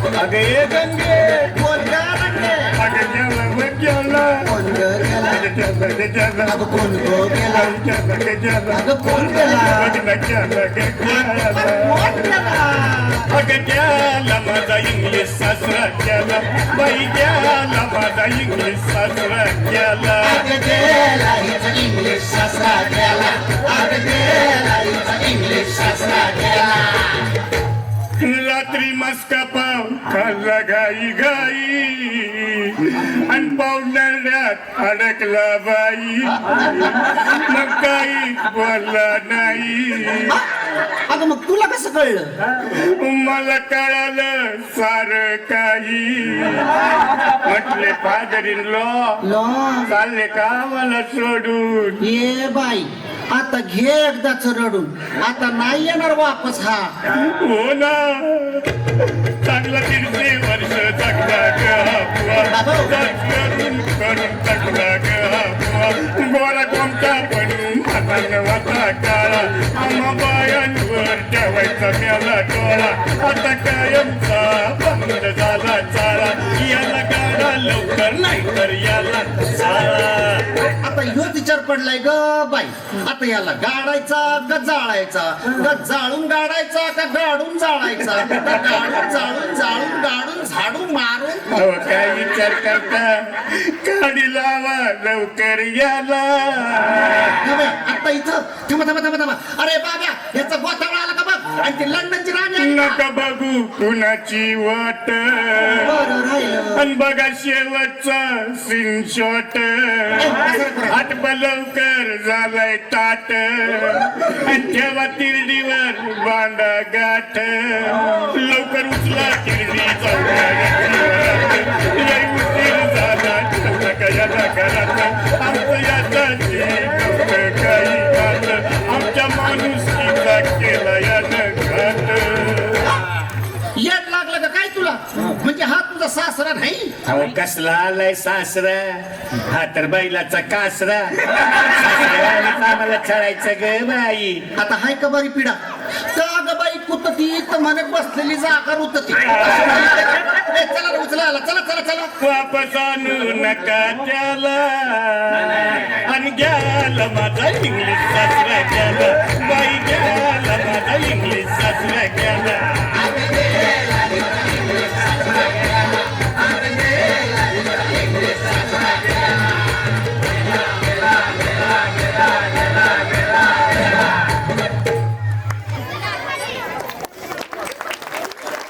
अगं ये गंगे कोण ग रंगे? अगं गेलं मग गेलं कोण ग गेला? गेलं अगं कोण गो गेला? गेलं अगं कोण गेला? कोण गेला? अगं गेला माझा इंग्लिश सासरा गेला बाई गेला माझा इंग्लिश सासरा गेला अगं गेला हिचा इंग्लिश सासरा गेला. अगं गेला हिचा इंग्लिश सासरा गेला. रात्री मस्का पाव खाल्ला घाई घाई आणि पावण्यात अडकला बाई मग काही बोलला नाही. अगं मग तुला कसं कळलं? मला कळालं सार काही म्हटले फादर इन लॉ लो चालले का मला सोडून. ये बाई आता घे एकदाच रडून. आता नाही येणार वापस हा. हो ना चांगला 300 वर्ष जगला करून करून टाकला गोरा कोणता बनून हातानं वाचा काळा आम्हा बायांवर ठेवायचा मेला डोळा आता कायमचा बंद झाला चाळा याला गाडा लवकर नाही तर याला चाळा. आता ह्यो विचार पडलाय ग बाई. आता याला गाडायचा का जाळायचा? का जाळून गाडायचा का गाडून जाळायचा? का गाडून जाळून जाळून गाडून झाडू मारून? हो काय विचार करता गाडी लावा लवकर याला. नव्हे, आता इथं थांबा थांबा थांबा थांबा. अरे बाबा याचा गोतावळा आला का बघ. आणि ती लंडनची राणी आली का? नका बघू कुणाची वाट बरं राहिलं. आणि बघा शेवटचा सीन शॉट आठ लवकर झालाय ताट आणि ठेवा तिरडीवर बांधा गाठ लवकर उचला तिरडी झाला याला घरात आमचं याचा काही घात आमच्या माणूस केला यानं घात. येड लागलं का काय तुला? म्हणजे हा तुझा सासरा नाही? अहो कसला आलाय सासरा हा तर बैलाचा कासरा सासऱ्यानेच आम्हाला छळायचं ग बाई. आता हाय का बारी पिढा? का ग बाई कुतती तर म्हणत बसलेली जागा रुतती. चला रे, उचला आला. चला चला चला. वापस आणू नका त्याला आणि घ्याला माझा इंग्लिश सासरा गेला बाई घ्याला माझा इंग्लिश सासरा गेला.